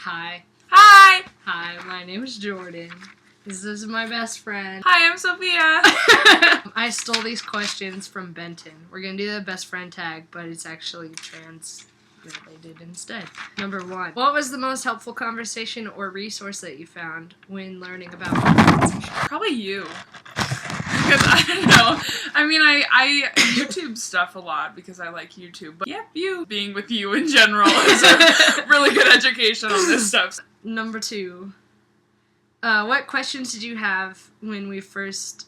Hi. Hi! Hi, my name is Jordan. This is my best friend. Hi, I'm Sophia. I stole these questions from Benton. We're gonna do the best friend tag, but it's actually translated instead. Number 1. What was the most helpful conversation or resource that you found when learning about pronouns? Probably you. Because I don't know. I mean, I YouTube stuff a lot because I like YouTube. But yep, you. Being with you in general is a really good education on this stuff. Number 2. What questions did you have when we first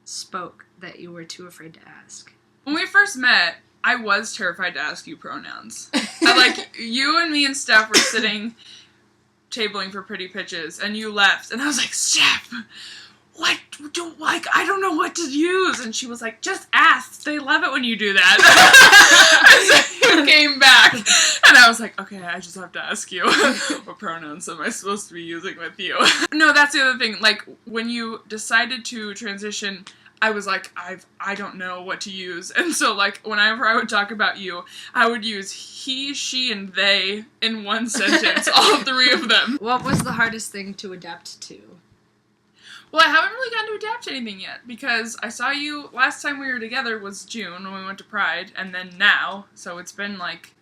spoke that you were too afraid to ask? When we first met, I was terrified to ask you pronouns. You and me and Steph were sitting, tabling for pretty pitches, and you left, and I was like, Steph, I don't know what to use. And she was like, just ask. They love it when you do that. And so you came back, and I was like, okay, I just have to ask you, what pronouns am I supposed to be using with you? No, that's the other thing. Like, when you decided to transition, I was like, I don't know what to use. And so, like, whenever I would talk about you, I would use he, she, and they in one sentence, all 3 of them. What was the hardest thing to adapt to? Well, I haven't really gotten to adapt to anything yet, because I saw you, last time we were together was June, when we went to Pride, and then now, so it's been like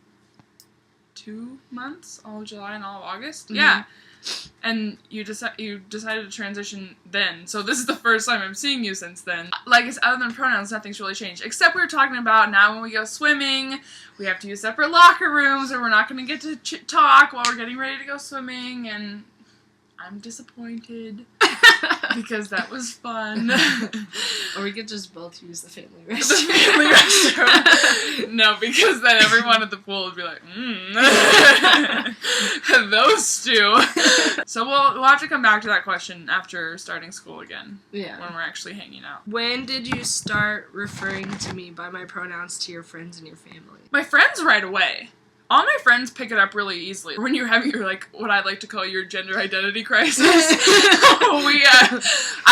2 months, all of July and all of August? Mm-hmm. Yeah. And you decided to transition then, so this is the first time I'm seeing you since then. Like, it's other than pronouns, nothing's really changed, except we were talking about now when we go swimming, we have to use separate locker rooms, or we're not going to get to talk while we're getting ready to go swimming, and I'm disappointed. Because that was fun. Or we could just both use the family The restroom. family restroom. No, because then everyone at the pool would be like, those 2. So we'll have to come back to that question after starting school again. Yeah. When we're actually hanging out. When did you start referring to me by my pronouns to your friends and your family? My friends right away. All my friends pick it up really easily. When you're having your, like, what I like to call your gender identity crisis, I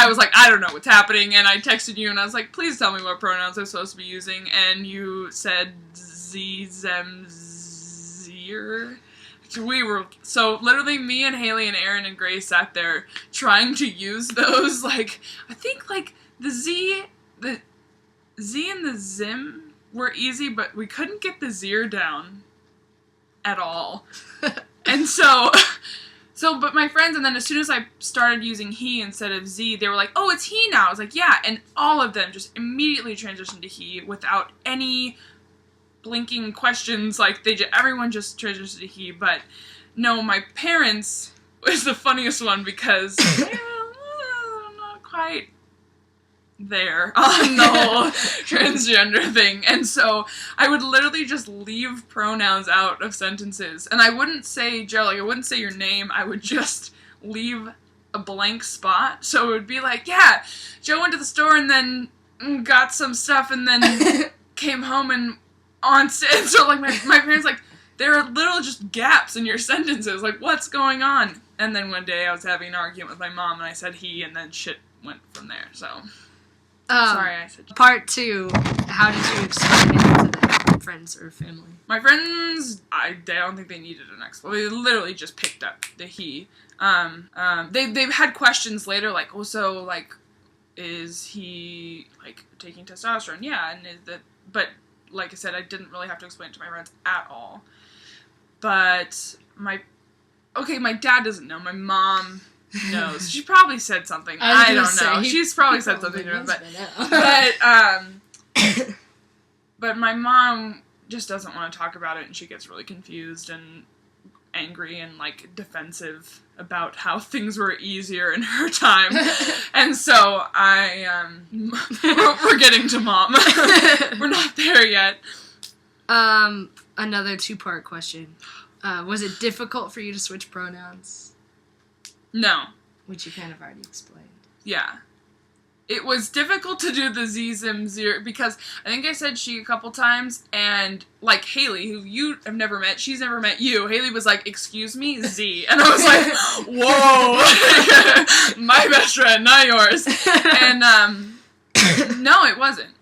was like, I don't know what's happening, and I texted you, and I was like, please tell me what pronouns I'm supposed to be using, and you said z, zem, zir. So literally me and Haley and Aaron and Grace sat there trying to use those, like, I think, like, the Z and the zim were easy, but we couldn't get the zir down at all. And but my friends, and then as soon as I started using he instead of Z, they were like, oh, it's he now. I was like, yeah, and all of them just immediately transitioned to he without any blinking questions. Like, everyone just transitioned to he, but no, my parents was the funniest one because they're not quite there on the whole transgender thing, and so I would literally just leave pronouns out of sentences, and I wouldn't say Joe, like I wouldn't say your name, I would just leave a blank spot, so it would be like, yeah, Joe went to the store and then got some stuff and then came home and so like my parents, like, there are literal just gaps in your sentences, like, what's going on? And then one day I was having an argument with my mom and I said he, and then shit went from there, so sorry, I said. Part 2, how did you explain it to them, friends or family? My friends, I don't think they needed an explanation. They literally just picked up the he. They've had questions later, like, oh, so, like, is he, like, taking testosterone? Yeah, and but, like I said, I didn't really have to explain it to my friends at all. But my dad dodoesn't know. My mom knows. She probably said something. I don't know. She's probably said something to him, but my mom just doesn't want to talk about it, and she gets really confused and angry and, like, defensive about how things were easier in her time. And so we're getting to mom. We're not there yet. Another 2-part question. Was it difficult for you to switch pronouns? No. Which you kind of already explained. Yeah. It was difficult to do the Z, Zim, Zir, because I think I said she a couple times, and, like, Haley, who you have never met, she's never met you, Haley was like, excuse me, Z, and I was like, whoa, my best friend, not yours, and, no, it wasn't.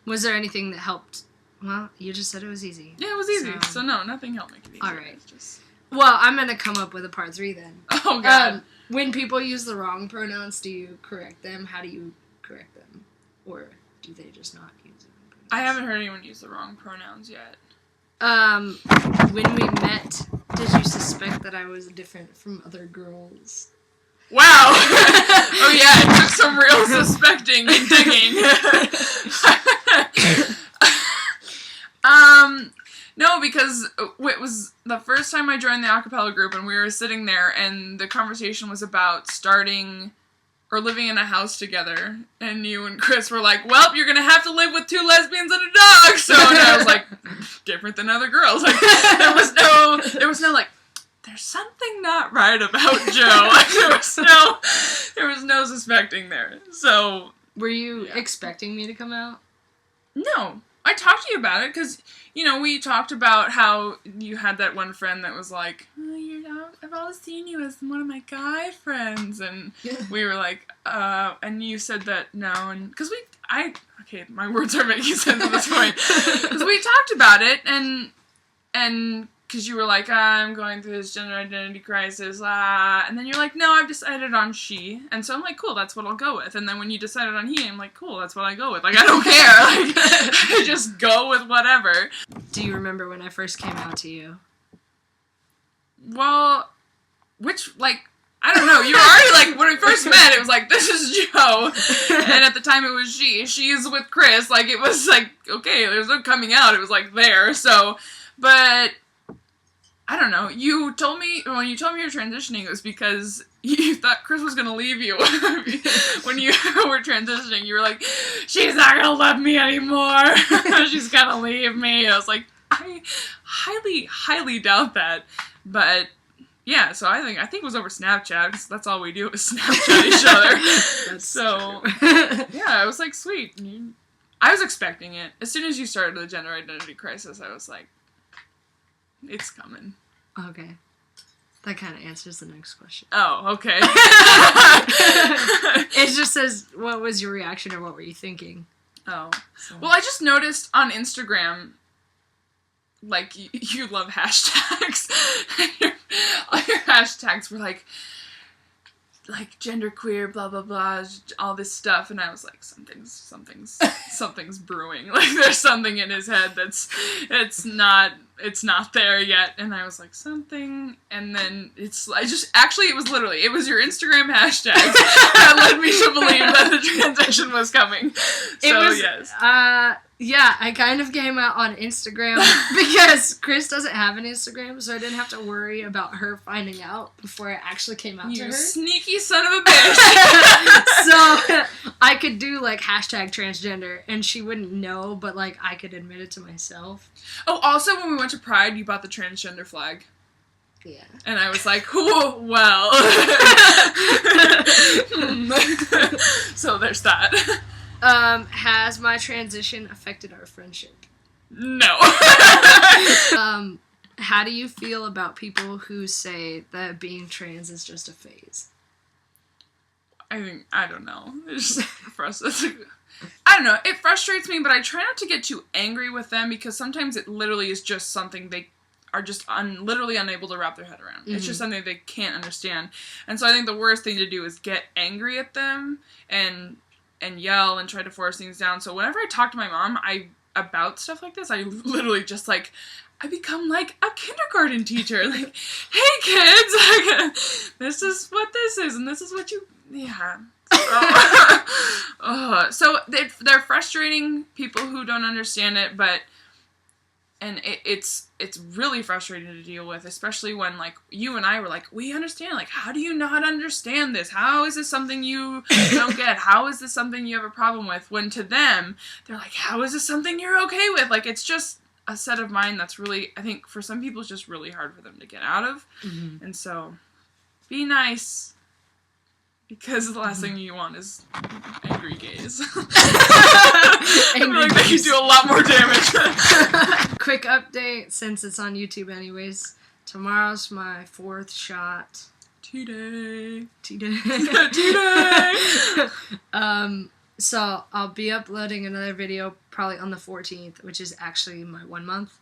Was there anything that helped? Well, you just said it was easy. Yeah, it was easy, so no, nothing helped make it easy. Alright. Well, I'm gonna come up with a part 3 then. Oh, God. When people use the wrong pronouns, do you correct them? How do you correct them? Or do they just not use them? I haven't heard anyone use the wrong pronouns yet. When we met, did you suspect that I was different from other girls? Wow! Oh yeah, it took some real suspecting and digging. No, because it was the first time I joined the a cappella group, and we were sitting there, and the conversation was about starting or living in a house together, and you and Chris were like, well, you're gonna have to live with 2 lesbians and a dog, so, and I was like, different than other girls. Like, there was no, like, there's something not right about Joe. Like, there was no suspecting there, so. Were you expecting me to come out? No. I talked to you about it, because, you know, we talked about how you had that one friend that was like, I've always seen you as one of my guy friends, and we were like, and you said that no, and, because okay, my words are making sense at this point, because we talked about it, and, because you were like, I'm going through this gender identity crisis, and then you're like, no, I've decided on she, and so I'm like, cool, that's what I'll go with, and then when you decided on he, I'm like, cool, that's what I go with, like, I don't care, like, I just go with whatever. Do you remember when I first came out to you? Well, I don't know, you were already, like, when we first met, it was like, this is Joe, and at the time it was she's with Chris, like, it was like, okay, there's no coming out, it was like, there, so, but I don't know, when you told me you're transitioning, it was because you thought Chris was gonna leave you when you were transitioning. You were like, she's not gonna love me anymore. She's gonna leave me. I was like, I highly, highly doubt that. But yeah, so I think it was over Snapchat, because that's all we do is Snapchat each other. That's so yeah, I was like, sweet. I was expecting it. As soon as you started the gender identity crisis, I was like, it's coming. Okay. That kind of answers the next question. Oh, okay. It just says, what was your reaction or what were you thinking? Oh. So. Well, I just noticed on Instagram, like, you love hashtags. All your hashtags were like genderqueer, blah blah blah, all this stuff, and I was like, something's brewing. Like, there's something in his head it's not there yet. And I was like, something, and then it was your Instagram hashtag that led me to believe that the transition was coming. So yes. Yeah, I kind of came out on Instagram because Chris doesn't have an Instagram, so I didn't have to worry about her finding out before I actually came out to her. You sneaky son of a bitch! So I could do, like, hashtag transgender, and she wouldn't know, but, like, I could admit it to myself. Oh, also, when we went to Pride, you bought the transgender flag. Yeah. And I was like, oh, well. So there's that. Has my transition affected our friendship? No. How do you feel about people who say that being trans is just a phase? I don't know. It's just frustrating. I don't know. It frustrates me, but I try not to get too angry with them, because sometimes it literally is just something they are just literally unable to wrap their head around. Mm-hmm. It's just something they can't understand. And so I think the worst thing to do is get angry at them and yell and try to force things down. So whenever I talk to my mom about stuff like this, I literally just, like, I become like a kindergarten teacher. Like, hey kids, like, this is what this is, and this is what you, yeah. So they're frustrating people who don't understand it, and it's really frustrating to deal with, especially when, like, you and I were like, we understand, like, how do you not understand this? How is this something you don't get? How is this something you have a problem with? When to them, they're like, how is this something you're okay with? Like, it's just a set of mind that's really, I think, for some people, it's just really hard for them to get out of. Mm-hmm. And so, be nice. Because the last thing you want is angry gays. I feel like they can do a lot more damage. Quick update, since it's on YouTube anyways. Tomorrow's my 4th shot. Today. So I'll be uploading another video probably on the 14th, which is actually my 1 month.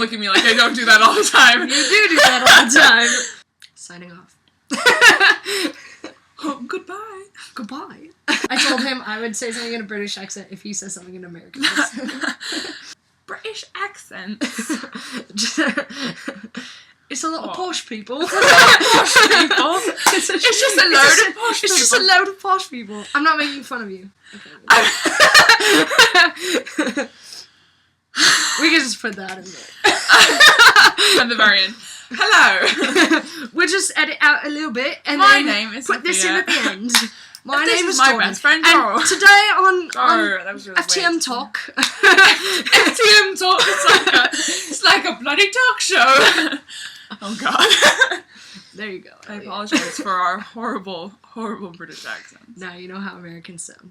look at me like I don't do that all the time. You do that all the time. Signing off. Oh, goodbye. Goodbye. I told him I would say something in a British accent if he says something in an American accent. British accents. It's a lot of posh people. Posh people. It's just a load of posh people. It's just a load of posh people. I'm not making fun of you. Okay. We can just put that in there. At the very end. Hello. We'll just edit out a little bit and My then name is put this in Sophia. at the end. My This name is is my Jordan. best friend, And Carl. today on That was really FTM weird. Talk. FTM Talk. It's like a bloody talk show. Oh God. There you go. I Elliot. apologize for our horrible, horrible British accents. Now you know how Americans sound.